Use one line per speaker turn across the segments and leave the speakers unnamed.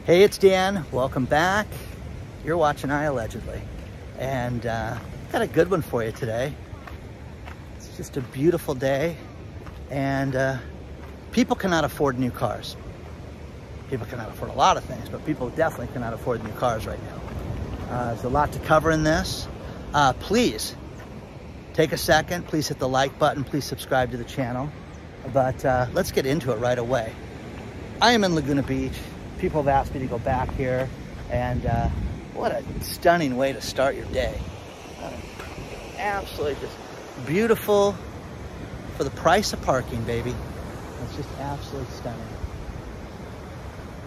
Hey, it's Dan. Welcome back. You're watching IAllegedly. And got a good one for you today. It's just a beautiful day. And people cannot afford new cars. People cannot afford a lot of things, but people definitely cannot afford new cars right now. There's a lot to cover in this. Please take a second. Please hit the like button. Please subscribe to the channel. But let's get into it right away. I am in Laguna Beach. People have asked me to go back here, and what a stunning way to start your day. Absolutely just beautiful for the price of parking, baby. It's just absolutely stunning.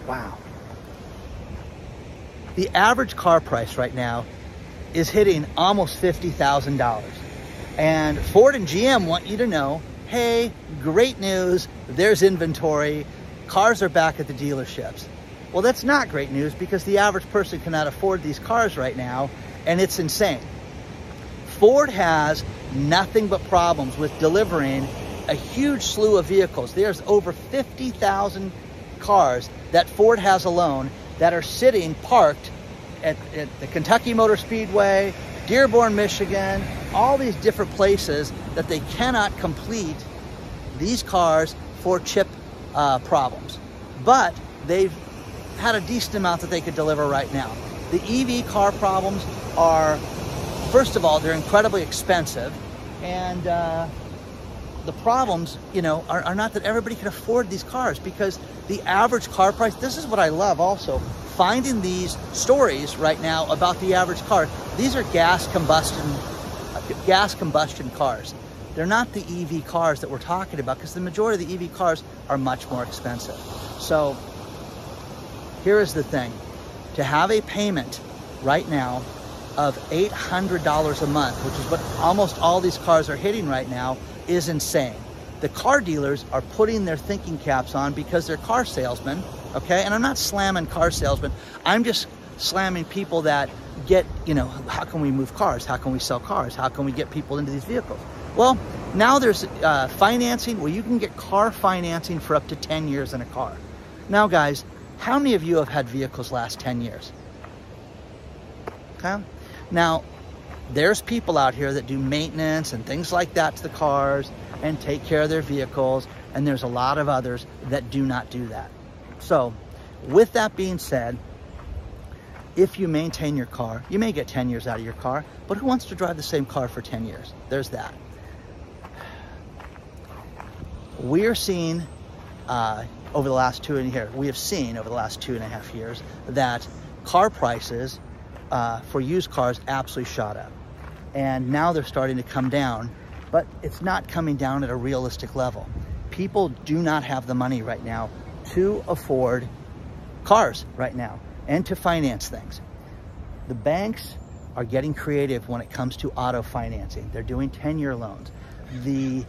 Wow. The average car price right now is hitting almost $50,000. And Ford and GM want you to know, hey, great news, there's inventory, cars are back at the dealerships. Well, that's not great news because the average person cannot afford these cars right now, and it's insane. Ford has nothing but problems with delivering a huge slew of vehicles. There's over 50,000 cars that Ford has alone that are sitting parked at the Kentucky Motor Speedway, Dearborn, Michigan, all these different places that they cannot complete these cars for chip problems. But they've had a decent amount that they could deliver right now. The EV car problems are, first of all, they're incredibly expensive, and the problems, you know, are not that everybody can afford these cars, because the average car price, this is what I love also, finding these stories right now about the average car. These are gas combustion cars. They're not the EV cars that we're talking about, because the majority of the EV cars are much more expensive. So here is the thing. To have a payment right now of $800 a month, which is what almost all these cars are hitting right now, is insane. The car dealers are putting their thinking caps on because they're car salesmen, okay? And I'm not slamming car salesmen. I'm just slamming people that get, you know, how can we move cars? How can we sell cars? How can we get people into these vehicles? Well, now there's financing where you can get car financing for up to 10 years in a car. Now, guys, how many of you have had vehicles last 10 years? Okay. Now, there's people out here that do maintenance and things like that to the cars and take care of their vehicles, and there's a lot of others that do not do that. So, with that being said, if you maintain your car, you may get 10 years out of your car, but who wants to drive the same car for 10 years? There's that. We're seeing over the last 2.5 years that car prices for used cars absolutely shot up. And now they're starting to come down, but it's not coming down at a realistic level. People do not have the money right now to afford cars right now and to finance things. The banks are getting creative when it comes to auto financing. They're doing 10-year loans. The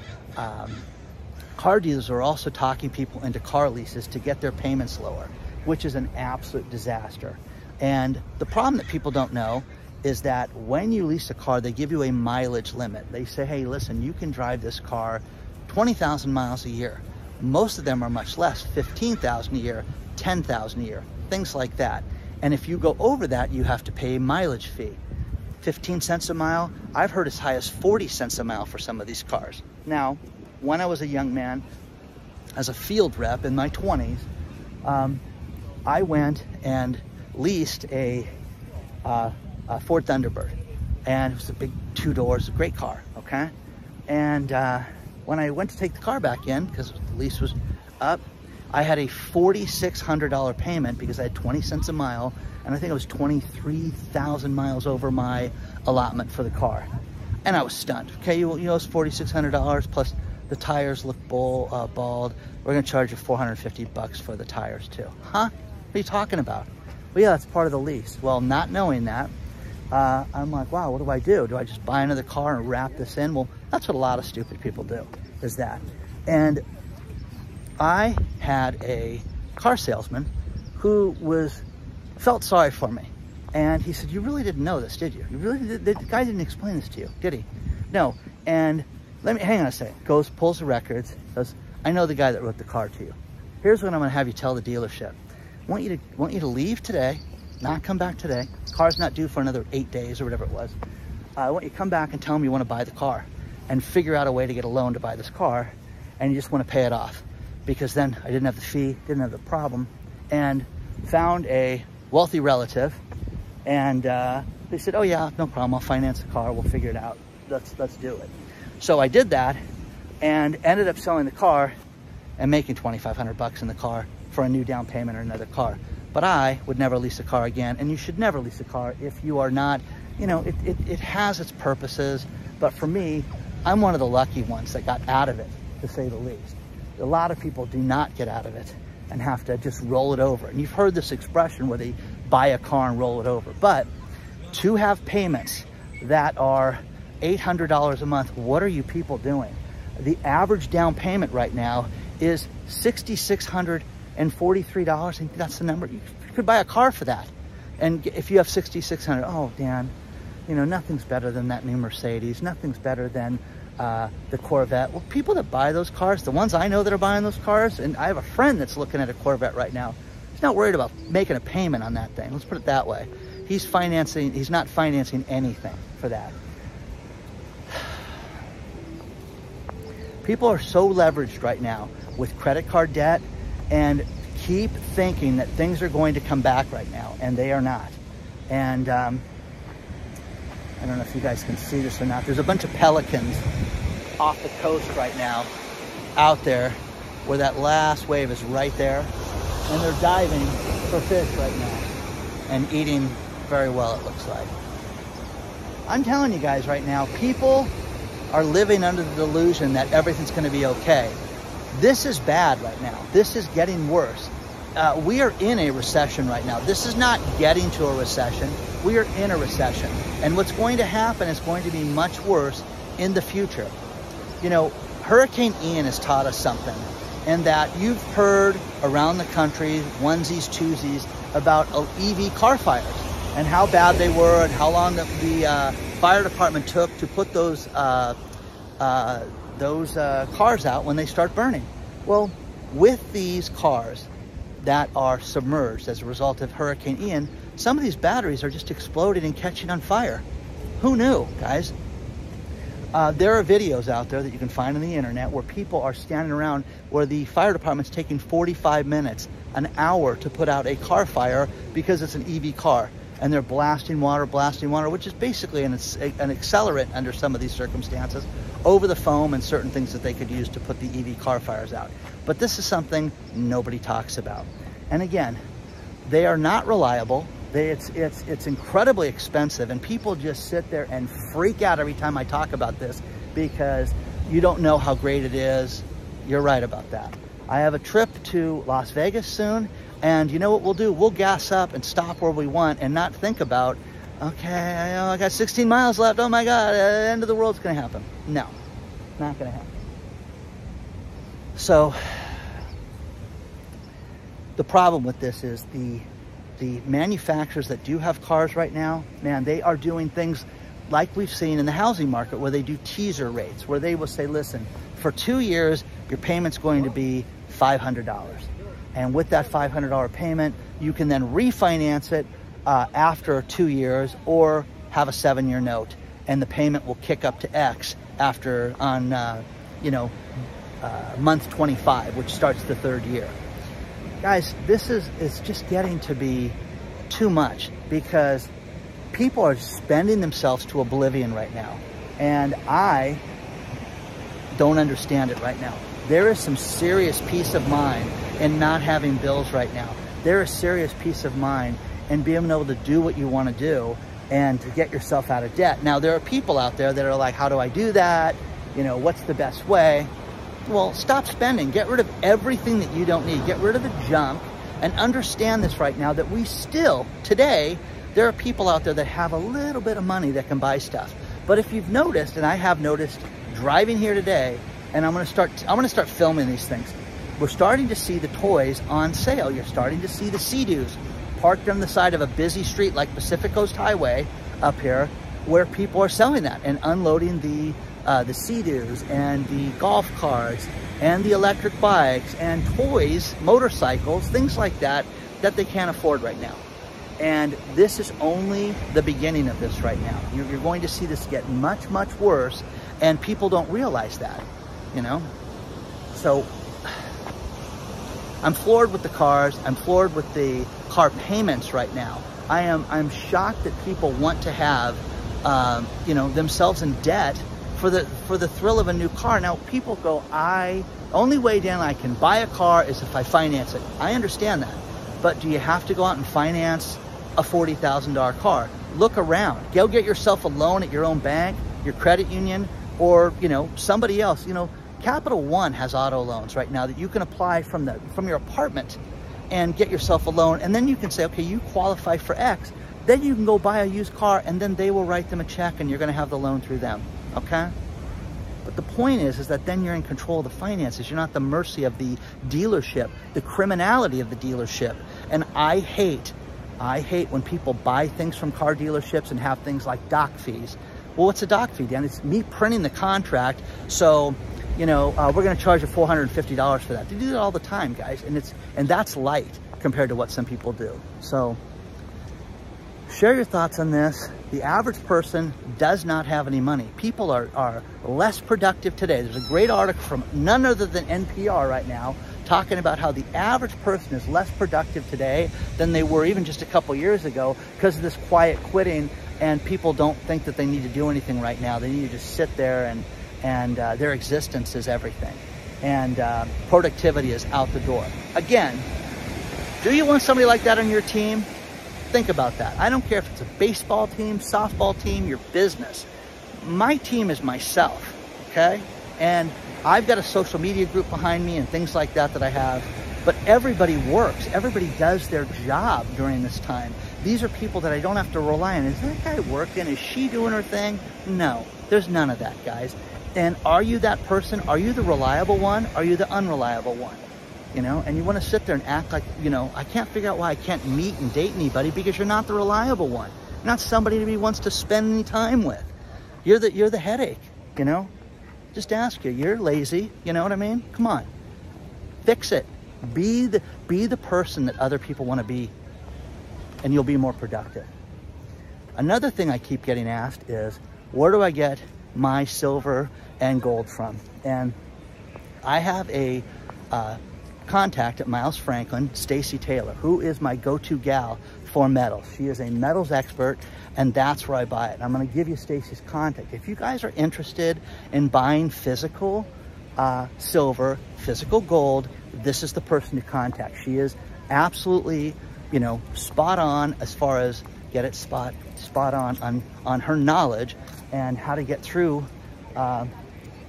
car dealers are also talking people into car leases to get their payments lower, which is an absolute disaster. And the problem that people don't know is that when you lease a car, they give you a mileage limit. They say, hey, listen, you can drive this car 20,000 miles a year. Most of them are much less, 15,000 a year, 10,000 a year, things like that. And if you go over that, you have to pay a mileage fee. 15 cents a mile. I've heard as high as 40 cents a mile for some of these cars. Now, when I was a young man, as a field rep in my 20s, I went and leased a Ford Thunderbird, and it was a big 2 doors, a great car, okay? And when I went to take the car back in, because the lease was up, I had a $4,600 payment because I had 20 cents a mile, and I think it was 23,000 miles over my allotment for the car. And I was stunned. Okay, you know, it's $4,600 plus the tires look bald. We're gonna charge you $450 for the tires too. Huh? What are you talking about? Well, yeah, that's part of the lease. Well, not knowing that, I'm like, wow, what do I do? Do I just buy another car and wrap this in? Well, that's what a lot of stupid people do, is that. And I had a car salesman who felt sorry for me. And he said, you really didn't know this, did you? You really did, the guy didn't explain this to you, did he? No. And hang on a second. Pulls the records, goes, I know the guy that wrote the car to you. Here's what I'm gonna have you tell the dealership. want you to leave today, not come back today. Car's not due for another 8 days or whatever it was. I want you to come back and tell me you want to buy the car and figure out a way to get a loan to buy this car, and you just want to pay it off. Because then I didn't have the fee, didn't have the problem, and found a wealthy relative, and they said, oh yeah, no problem, I'll finance the car, we'll figure it out, let's do it. So I did that and ended up selling the car and making 2,500 bucks in the car for a new down payment or another car. But I would never lease a car again, and you should never lease a car if you are not, you know, it has its purposes, but for me, I'm one of the lucky ones that got out of it, to say the least. A lot of people do not get out of it and have to just roll it over. And you've heard this expression where they buy a car and roll it over. But to have payments that are $800 a month, what are you people doing? The average down payment right now is $6,643. I think that's the number. You could buy a car for that. And if you have $6,600, oh, Dan, you know, nothing's better than that new Mercedes. Nothing's better than the Corvette. Well, people that buy those cars, the ones I know that are buying those cars, and I have a friend that's looking at a Corvette right now. He's not worried about making a payment on that thing. Let's put it that way. He's not financing anything for that. People are so leveraged right now with credit card debt and keep thinking that things are going to come back right now, and they are not. And I don't know if you guys can see this or not. There's a bunch of pelicans off the coast right now out there where that last wave is right there. And they're diving for fish right now and eating very well, it looks like. I'm telling you guys right now, people are living under the delusion that everything's going to be okay. This is bad right now. This is getting worse. We are in a recession right now. This is not getting to a recession. We are in a recession. And what's going to happen is going to be much worse in the future. You know, Hurricane Ian has taught us something, and that you've heard around the country, onesies, twosies, about EV car fires and how bad they were and how long the fire department took to put those cars out when they start burning. Well, with these cars that are submerged as a result of Hurricane Ian, some of these batteries are just exploding and catching on fire. Who knew, guys? There are videos out there that you can find on the internet where people are standing around where the fire department's taking 45 minutes, an hour to put out a car fire because it's an EV car. And they're blasting water, which is basically an accelerant under some of these circumstances, over the foam and certain things that they could use to put the EV car fires out. But this is something nobody talks about. And again, they are not reliable. It's incredibly expensive, and people just sit there and freak out every time I talk about this because you don't know how great it is. You're right about that. I have a trip to Las Vegas soon, and you know what we'll do? We'll gas up and stop where we want and not think about, okay, I got 16 miles left. Oh my God, the end of the world's gonna happen. No, not gonna happen. So the problem with this is the manufacturers that do have cars right now, man, they are doing things like we've seen in the housing market where they do teaser rates, where they will say, listen, for 2 years, your payment's going to be $500. And with that $500 payment, you can then refinance it after 2 years or have a 7-year note. And the payment will kick up to X after month 25, which starts the 3rd year. Guys, it's just getting to be too much because people are spending themselves to oblivion right now. And I don't understand it right now. There is some serious peace of mind in not having bills right now. There is serious peace of mind in being able to do what you want to do and to get yourself out of debt. Now, there are people out there that are like, how do I do that? You know, what's the best way? Well, stop spending. Get rid of everything that you don't need. Get rid of the junk and understand this right now that we still, today, there are people out there that have a little bit of money that can buy stuff. But if you've noticed, and I have noticed driving here today, and I'm gonna start filming these things. We're starting to see the toys on sale. You're starting to see the Sea-Doos parked on the side of a busy street like Pacific Coast Highway up here, where people are selling that and unloading the Sea-Doos and the golf carts and the electric bikes and toys, motorcycles, things like that, that they can't afford right now. And this is only the beginning of this right now. You're going to see this get much, much worse, and people don't realize that, you know? So I'm floored with the cars. I'm floored with the car payments right now. I'm shocked that people want to have, you know, themselves in debt for the thrill of a new car. Now, people go, only way, Dan, I can buy a car is if I finance it. I understand that. But do you have to go out and finance a $40,000 car? Look around. Go get yourself a loan at your own bank, your credit union, or, you know, somebody else. You know, Capital One has auto loans right now that you can apply from your apartment and get yourself a loan. And then you can say, okay, you qualify for X. Then you can go buy a used car, and then they will write them a check, and you're going to have the loan through them. Okay? But the point is that then you're in control of the finances. You're not the mercy of the dealership, the criminality of the dealership. And I hate when people buy things from car dealerships and have things like doc fees. Well, what's a doc fee, Dan? It's me printing the contract. So, you know, we're going to charge you $450 for that. They do that all the time, guys. And that's light compared to what some people do. So share your thoughts on this. The average person does not have any money. People are less productive today. There's a great article from none other than NPR right now talking about how the average person is less productive today than they were even just a couple years ago because of this quiet quitting, and people don't think that they need to do anything right now. They need to just sit there, and their existence is everything. And productivity is out the door. Again, do you want somebody like that on your team? Think about that. I don't care if it's a baseball team, softball team, your business. My team is myself, okay? And I've got a social media group behind me and things like that I have. But everybody works. Everybody does their job during this time. These are people that I don't have to rely on. Is that guy working? Is she doing her thing? No, there's none of that, guys. And are you that person? Are you the reliable one? Are you the unreliable one? You know, and you want to sit there and act like, you know, I can't figure out why I can't meet and date anybody, because you're not the reliable one. You're not somebody that he wants to spend any time with. You're the headache, you know? Just ask you. You're lazy, you know what I mean? Come on. Fix it. Be the person that other people want to be, and you'll be more productive. Another thing I keep getting asked is, where do I get my silver and gold from? And I have a contact at Miles Franklin, Stacey Taylor, who is my go-to gal for metals. She is a metals expert, and that's where I buy it. I'm going to give you Stacey's contact. If you guys are interested in buying physical silver, physical gold, this is the person to contact. She is absolutely, you know, spot on as far as get it spot on her knowledge and how to get through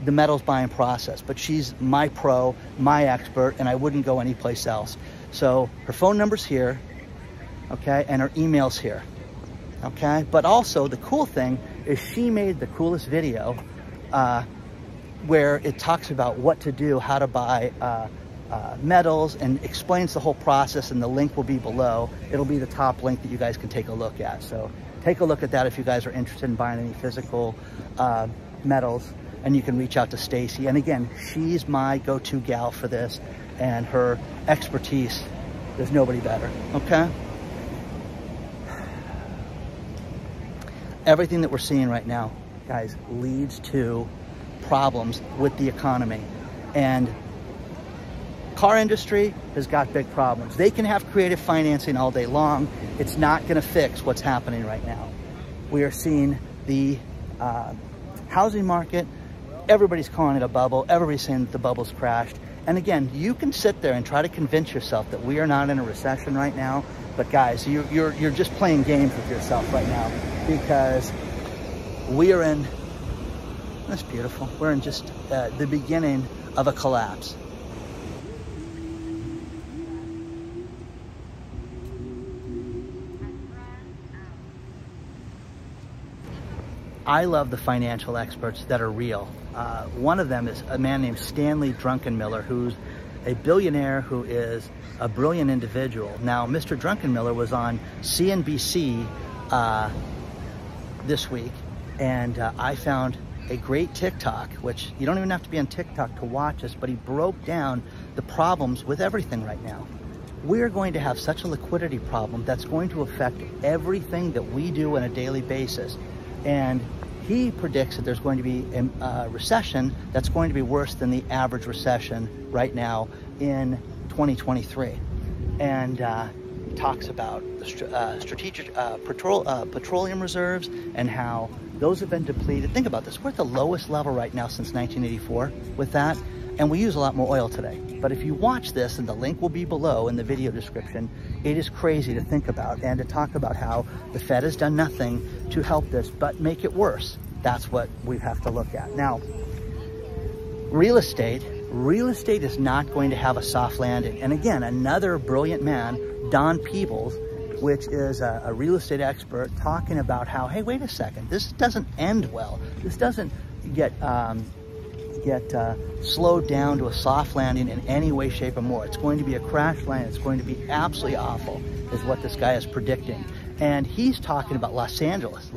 the metals buying process. But she's my pro, my expert, and I wouldn't go anyplace else. So her phone number's here, okay, and her email's here, okay? But also the cool thing is she made the coolest video where it talks about what to do, how to buy metals, and explains the whole process, and the link will be below. It'll be the top link that you guys can take a look at. So take a look at that if you guys are interested in buying any physical metals. And you can reach out to Stacey. And again, she's my go-to gal for this, and her expertise, there's nobody better, okay? Everything that we're seeing right now, guys, leads to problems with the economy. And car industry has got big problems. They can have creative financing all day long. It's not gonna fix what's happening right now. We are seeing the housing market. Everybody's calling it a bubble. Everybody's saying that the bubble's crashed. And again, you can sit there and try to convince yourself that we are not in a recession right now. But guys, you're just playing games with yourself right now, because we are in, that's beautiful. We're in just the beginning of a collapse. I love the financial experts that are real. One of them is a man named Stanley Druckenmiller, who's a billionaire who is a brilliant individual. Now, Mr. Druckenmiller was on CNBC this week, and I found a great TikTok, which you don't even have to be on TikTok to watch this, but he broke down the problems with everything right now. we're going to have such a liquidity problem that's going to affect everything that we do on a daily basis. And he predicts that there's going to be a recession that's going to be worse than the average recession right now in 2023. And he talks about the strategic petroleum reserves and how those have been depleted. Think about this. We're at the lowest level right now since 1984 with that. And we use a lot more oil today. But if you watch this, and the link will be below in the video description, it is crazy to think about and to talk about how the Fed has done nothing to help this, but make it worse. That's what we have to look at. Now, real estate is not going to have a soft landing. And again, another brilliant man, Don Peebles, which is a real estate expert, talking about how, hey, wait a second, this doesn't end well. This doesn't get slowed down to a soft landing in any way, shape, or more. It's going to be a crash landing. It's going to be absolutely awful, is what this guy is predicting. And he's talking about Los Angeles,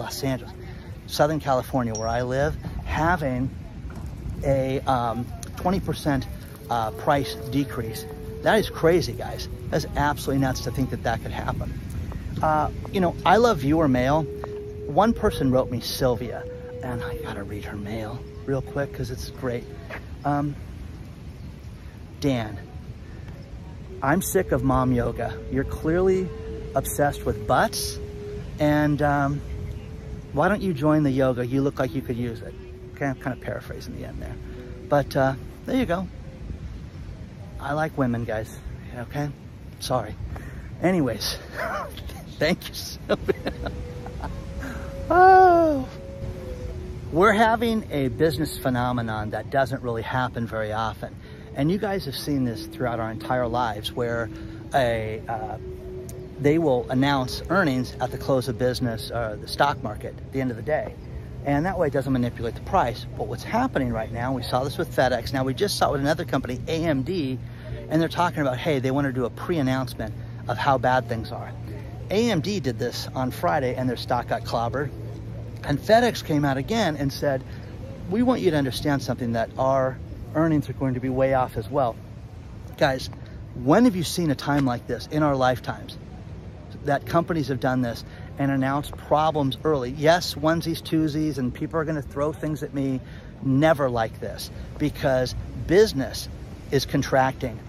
Southern California, where I live, having a 20% price decrease. That is crazy, guys. That's absolutely nuts to think that that could happen. You know, I love viewer mail. One person wrote me, Sylvia, and I gotta read her mail real quick because it's great. Dan, I'm sick of mom yoga. You're clearly obsessed with butts, and why don't you join the yoga? You look like you could use it. Okay, I'm kind of paraphrasing the end there. But there you go. I like women, guys. Okay? Sorry. Anyways, thank you, Sylvia. Oh. We're having a business phenomenon that doesn't really happen very often. And you guys have seen this throughout our entire lives, where they will announce earnings at the close of business, the stock market, at the end of the day. And that way it doesn't manipulate the price. But what's happening right now, we saw this with FedEx. Now we just saw it with another company, AMD, and they're talking about, hey, they want to do a pre-announcement of how bad things are. AMD did this on Friday and their stock got clobbered. And FedEx came out again and said, we want you to understand something, that our earnings are going to be way off as well. Guys, when have you seen a time like this in our lifetimes, that companies have done this and announced problems early? Yes, onesies, twosies, and people are going to throw things at me. Never like this, because business is contracting.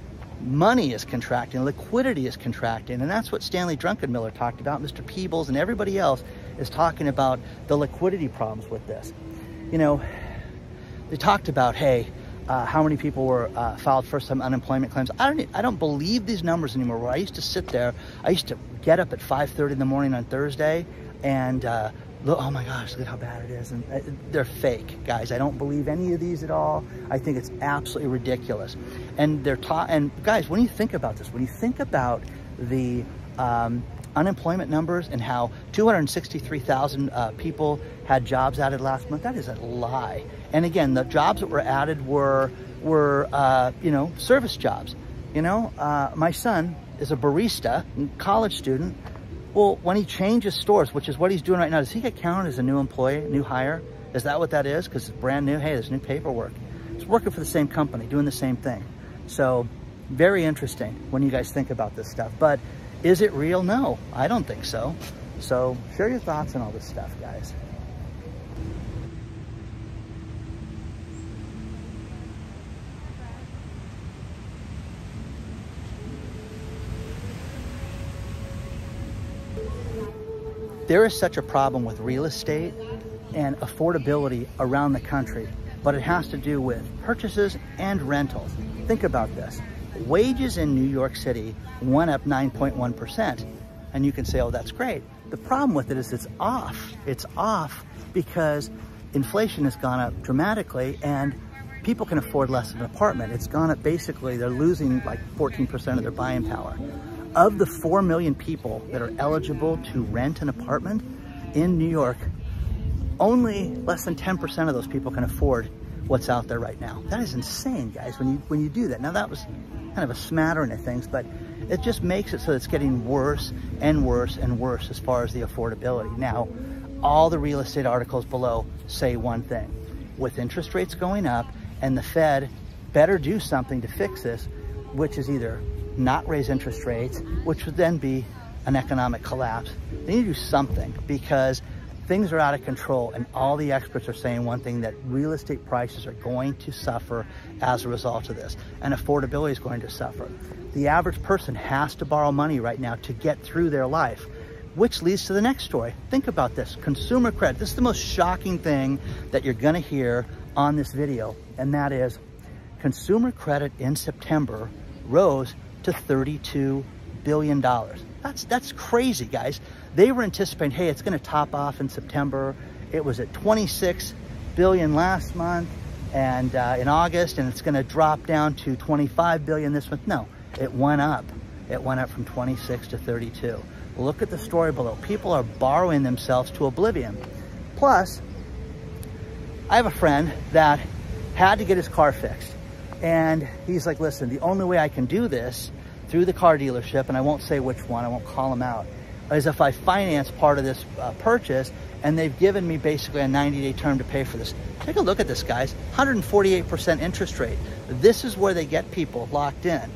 Money is contracting, liquidity is contracting, and that's what Stanley Druckenmiller talked about. Mr. Peebles and everybody else is talking about the liquidity problems with this. You know, they talked about, hey, how many people were filed first-time unemployment claims. I don't believe these numbers anymore. Where I used to sit there, I used to get up at 5:30 in the morning on Thursday and look, oh my gosh, look at how bad it is. And they're fake, guys. I don't believe any of these at all. I think it's absolutely ridiculous. And and guys, when you think about this, when you think about the unemployment numbers and how 263,000 people had jobs added last month, that is a lie. And again, the jobs that were added were you know, service jobs. You know, my son is a barista, college student. Well, when he changes stores, which is what he's doing right now, does he get counted as a new employee, new hire? Is that what that is? Because it's brand new. Hey, there's new paperwork. He's working for the same company, doing the same thing. So very interesting when you guys think about this stuff. But is it real? No, I don't think so. So share your thoughts on all this stuff, guys. There is such a problem with real estate and affordability around the country, but it has to do with purchases and rentals. Think about this. Wages in New York City went up 9.1%. And you can say, oh, that's great. The problem with it is it's off. It's off because inflation has gone up dramatically and people can afford less of an apartment. It's gone up, basically, they're losing like 14% of their buying power. Of the 4 million people that are eligible to rent an apartment in New York, only less than 10% of those people can afford what's out there right now. That is insane, guys, when you do that. Now, that was kind of a smattering of things, but it just makes it so it's getting worse and worse and worse as far as the affordability. Now, all the real estate articles below say one thing. With interest rates going up and the Fed better do something to fix this, which is either not raise interest rates, which would then be an economic collapse. They need to do something, because things are out of control, and all the experts are saying one thing, that real estate prices are going to suffer as a result of this, and affordability is going to suffer. The average person has to borrow money right now to get through their life, which leads to the next story. Think about this, consumer credit. This is the most shocking thing that you're gonna hear on this video, and that is consumer credit in September rose to $32 billion. That's crazy, guys. They were anticipating, hey, it's gonna top off in September. It was at 26 billion last month, and in August, and it's gonna drop down to 25 billion this month. No, it went up. It went up from 26 to 32. Look at the story below. People are borrowing themselves to oblivion. Plus, I have a friend that had to get his car fixed. And he's like, listen, the only way I can do this through the car dealership, and I won't say which one, I won't call them out, is if I finance part of this purchase, and they've given me basically a 90-day term to pay for this. Take a look at this, guys, 148% interest rate. This is where they get people locked in.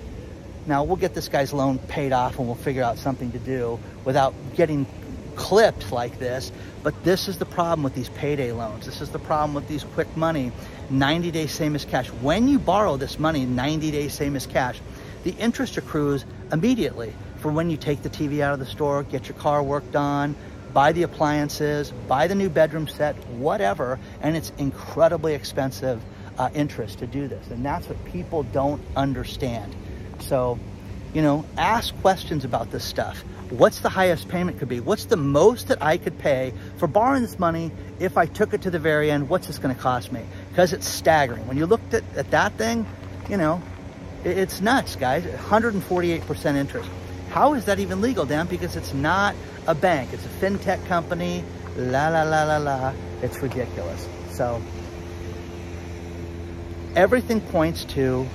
Now, we'll get this guy's loan paid off, and we'll figure out something to do without getting clipped like this. But this is the problem with these payday loans. This is the problem with these quick money, 90 days same as cash. When you borrow this money, 90 days same as cash, the interest accrues immediately for when you take the TV out of the store, get your car worked on, buy the appliances, buy the new bedroom set, whatever, and it's incredibly expensive interest to do this. And that's what people don't understand. So, you know, ask questions about this stuff. What's the highest payment could be? What's the most that I could pay for borrowing this money? If I took it to the very end, what's this gonna cost me? Because it's staggering. When you looked at that thing, you know, it's nuts, guys. 148% interest. How is that even legal, Dan? Because it's not a bank. It's a fintech company. La, la, la, la, la. It's ridiculous. So everything points to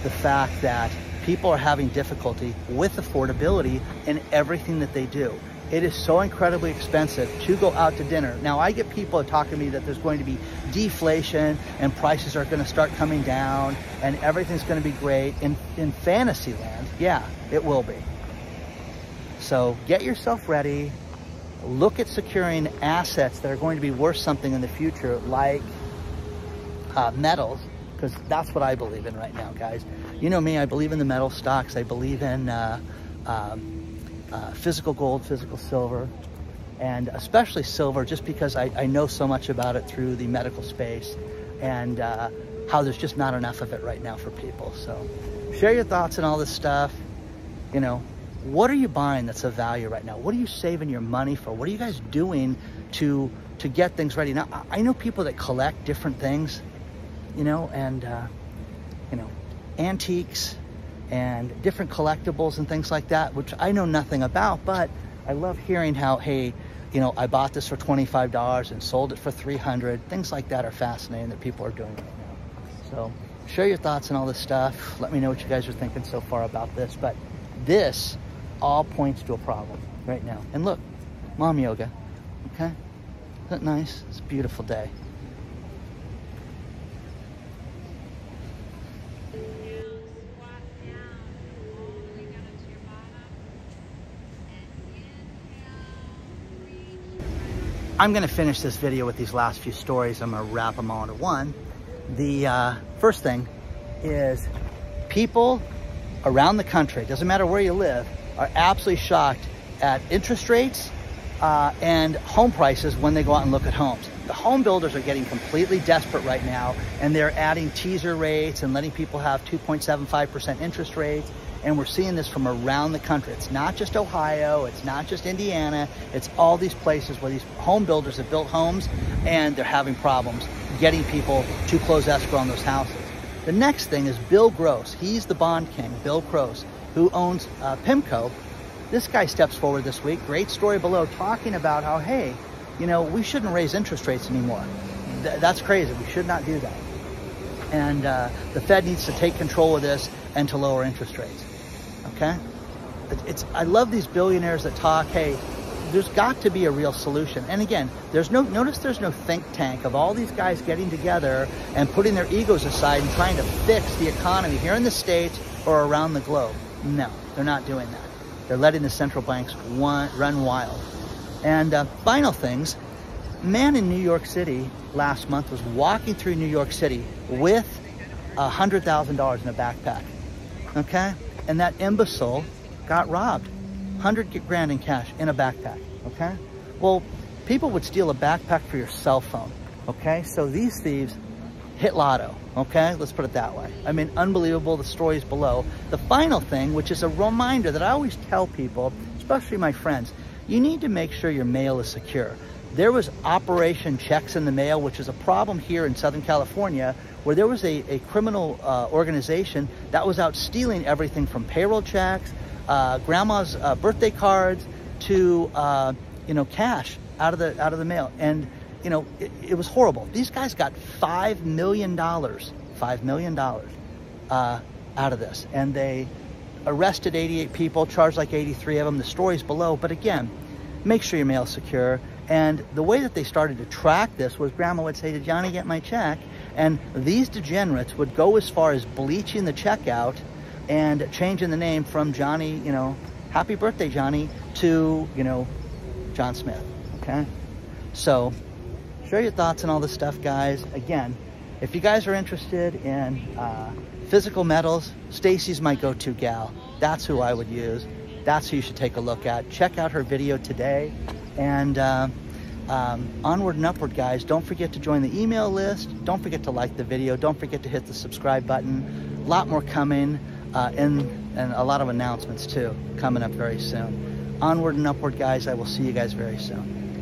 the fact that people are having difficulty with affordability in everything that they do. It is so incredibly expensive to go out to dinner. Now, I get people talking to me that there's going to be deflation and prices are going to start coming down and everything's going to be great. In fantasy land, yeah, it will be. So get yourself ready. Look at securing assets that are going to be worth something in the future, like metals, because that's what I believe in right now, guys. You know me, I believe in the metal stocks. I believe in physical gold, physical silver, and especially silver, just because I know so much about it through the medical space, and how there's just not enough of it right now for people. So share your thoughts on all this stuff. You know, what are you buying that's of value right now? What are you saving your money for? What are you guys doing to get things ready? Now, I know people that collect different things, you know, and you know, antiques and different collectibles and things like that, which I know nothing about, but I love hearing how, hey, you know, I bought this for $25 and sold it for $300. Things like that are fascinating that people are doing right now. So share your thoughts on all this stuff. Let me know what you guys are thinking so far about this, but this all points to a problem right now. And look, mom yoga, okay? Isn't that nice? It's a beautiful day. I'm going to finish this video with these last few stories. I'm going to wrap them all into one. The first thing is people around the country, doesn't matter where you live, are absolutely shocked at interest rates and home prices when they go out and look at homes. The home builders are getting completely desperate right now, and they're adding teaser rates and letting people have 2.75% interest rates. And we're seeing this from around the country. It's not just Ohio, it's not just Indiana, it's all these places where these home builders have built homes and they're having problems getting people to close escrow on those houses. The next thing is Bill Gross. He's the bond king, Bill Gross, who owns PIMCO. This guy steps forward this week, great story below, talking about how, hey, you know, we shouldn't raise interest rates anymore. That's crazy, we should not do that. And the Fed needs to take control of this and to lower interest rates. Okay, I love these billionaires that talk, hey, there's got to be a real solution. And again, notice there's no think tank of all these guys getting together and putting their egos aside and trying to fix the economy here in the States or around the globe. No, they're not doing that. They're letting the central banks run wild. And final things, man in New York City last month was walking through New York City with $100,000 in a backpack, okay? And that imbecile got robbed. 100 grand in cash in a backpack, okay? Well, people would steal a backpack for your cell phone, okay? So these thieves hit lotto, okay? Let's put it that way. I mean, unbelievable, the stories below. The final thing, which is a reminder that I always tell people, especially my friends, you need to make sure your mail is secure. There was Operation Checks in the Mail, which is a problem here in Southern California, where there was a criminal organization that was out stealing everything from payroll checks, grandma's birthday cards, to cash out of the mail. And it was horrible. These guys got $5 million out of this, and they arrested 88 people, charged like 83 of them. The story's below, but again, make sure your mail's secure. And the way that they started to track this was grandma would say, "Did Johnny get my check?" And these degenerates would go as far as bleaching the check out and changing the name from Johnny, happy birthday Johnny, to, John Smith, okay? So share your thoughts on all this stuff, guys. Again, if you guys are interested in physical metals, Stacey's my go-to gal. That's who I would use. That's who you should take a look at. Check out her video today. And onward and upward, guys. Don't forget to join the email list. Don't forget to like the video. Don't forget to hit the subscribe button. A lot more coming, and a lot of announcements too coming up very soon. Onward and upward, guys. I will see you guys very soon.